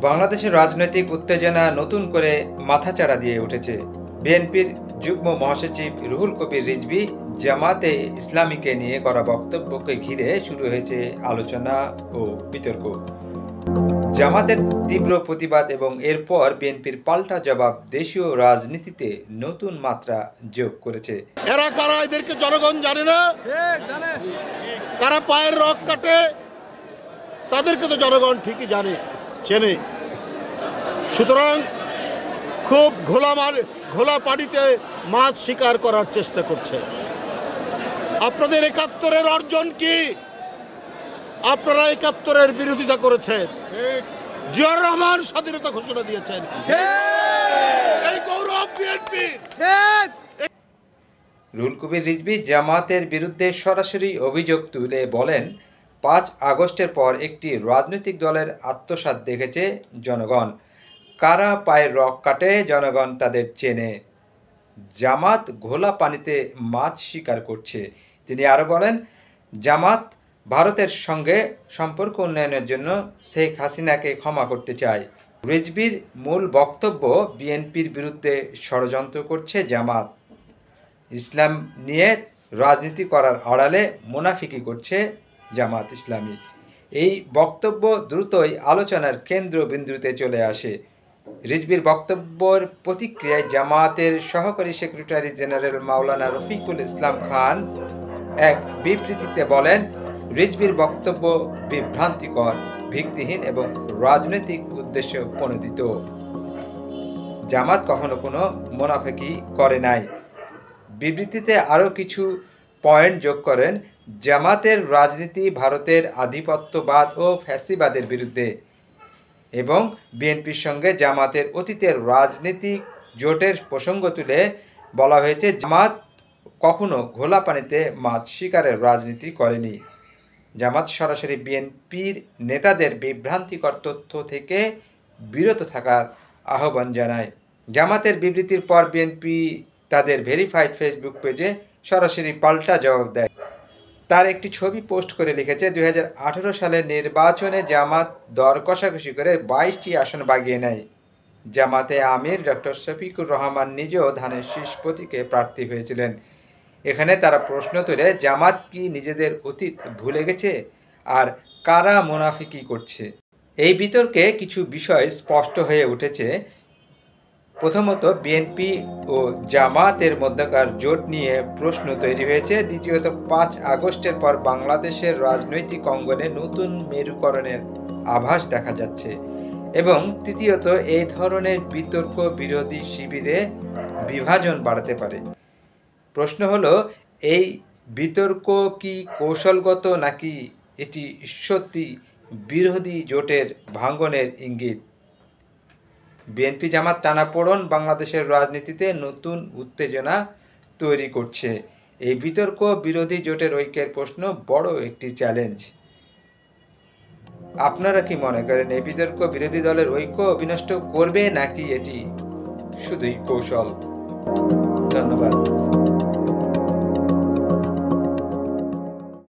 বাংলাদেশের রাজনৈতিক উত্তেজনা নতুন করে মাথাচাড়া দিয়ে উঠেছে। বিএনপির যুগ্ম মহাসচিব রুহুল কবির রিজভী জামাতে ইসলামীকে নিয়ে করা বক্তব্যকে ঘিরে শুরু হয়েছে আলোচনা ও বিতর্ক। জামাতের তীব্র প্রতিবাদ এবং এরপর বিএনপির পাল্টা জবাব দেশীয় রাজনীতিতে নতুন মাত্রা যোগ করেছে। এরা কারা, এদেরকে জনগণ জানে না। কারা পায়ের রক কাটে তাদেরকে তো জনগণ ঠিকই জানে, চেনে। সুতরাং খুব ঘোলা পানিতে মাছ শিকার করার চেষ্টা করছে। আপনাদের ৭১-এর অর্জন কি? আপনারা ৭১-এর বিরোধিতা করেছেন। জিয়াউর রহমান স্বাধীনতা ঘোষণা দিয়েছেন। এই গৌরব বিএনপি। রুহুল কবির রিজভী জামাতের বিরুদ্ধে সরাসরি অভিযোগ তুলে বলেন, ৫ আগস্টের পর একটি রাজনৈতিক দলের আত্মসাৎ দেখেছে জনগণ। কারা পায়ের রক কাটে জনগণ তাদের চেনে। জামাত ঘোলা পানিতে মাছ শিকার করছে। তিনি আরও বলেন, জামাত ভারতের সঙ্গে সম্পর্ক উন্নয়নের জন্য শেখ হাসিনাকে ক্ষমা করতে চায়। রিজভীর মূল বক্তব্য, বিএনপির বিরুদ্ধে ষড়যন্ত্র করছে জামাত। ইসলাম নিয়ে রাজনীতি করার আড়ালে মুনাফিকি করছে জামাত ইসলামী। এই বক্তব্য দ্রুতই আলোচনার কেন্দ্রবিন্দুতে চলে আসে। রিজভীর বক্তব্যের প্রতিক্রিয়ায় জামাতের সহকারী সেক্রেটারি জেনারেল মাওলানা রফিকুল ইসলাম খান এক বিবৃতিতে বলেন, রিজভীর বক্তব্য বিভ্রান্তিকর, ভিত্তিহীন এবং রাজনৈতিক উদ্দেশ্য প্রণোদিত। জামাত কখনো কোনো মুনাফিকি করে নাই। বিবৃতিতে আরও কিছু পয়েন্ট যোগ করেন, জামাতের রাজনীতি ভারতের আধিপত্যবাদ ও ফ্যাসিবাদের বিরুদ্ধে এবং বিএনপির সঙ্গে জামাতের অতীতের রাজনীতিক জোটের প্রসঙ্গ তুলে বলা হয়েছে, জামাত কখনো ঘোলা পানিতে মাছ শিকারের রাজনীতি করেনি। জামাত সরাসরি বিএনপির নেতাদের বিভ্রান্তিকর তথ্য থেকে বিরত থাকার আহ্বান জানায়। জামাতের বিবৃতির পর বিএনপি তাদের ভেরিফাইড ফেসবুক পেজে সরাসরি পাল্টা জবাব দেয়। তার একটি ছবি পোস্ট করে লিখেছে, ২০১৮ সালের নির্বাচনে জামাত দর কষাকষি করে ২২টি আসন বাগিয়ে নেয়। জামাতে আমির ডক্টর শফিকুর রহমান নিজেও ধানের শীষ প্রতীকে প্রার্থী হয়েছিলেন। এখানে তারা প্রশ্ন তোলে, জামাত কি নিজেদের অতীত ভুলে গেছে? আর কারা মুনাফিকি করছে? এই বিতর্কে কিছু বিষয় স্পষ্ট হয়ে উঠেছে। প্রথমত, বিএনপি ও জামাতের মধ্যকার জোট নিয়ে প্রশ্ন তৈরি হয়েছে। দ্বিতীয়ত, ৫ আগস্টের পর বাংলাদেশের রাজনৈতিক অঙ্গনে নতুন মেরুকরণের আভাস দেখা যাচ্ছে। এবং তৃতীয়ত, এই ধরনের বিতর্ক বিরোধী শিবিরে বিভাজন বাড়াতে পারে। প্রশ্ন হলো, এই বিতর্ক কি কৌশলগত নাকি এটি সত্যি বিরোধী জোটের ভাঙনের ইঙ্গিত? বিএনপি জামাত টানাপোড়েন বাংলাদেশের রাজনীতিতে নতুন উত্তেজনা তৈরি করছে। এই বিতর্ক বিরোধী জোটের ঐক্যের প্রশ্ন বড় একটি চ্যালেঞ্জ। আপনারা কি মনে করেন, এই বিতর্ক বিরোধী দলের ঐক্য বিনষ্ট করবে নাকি এটি শুধুই কৌশল? ধন্যবাদ।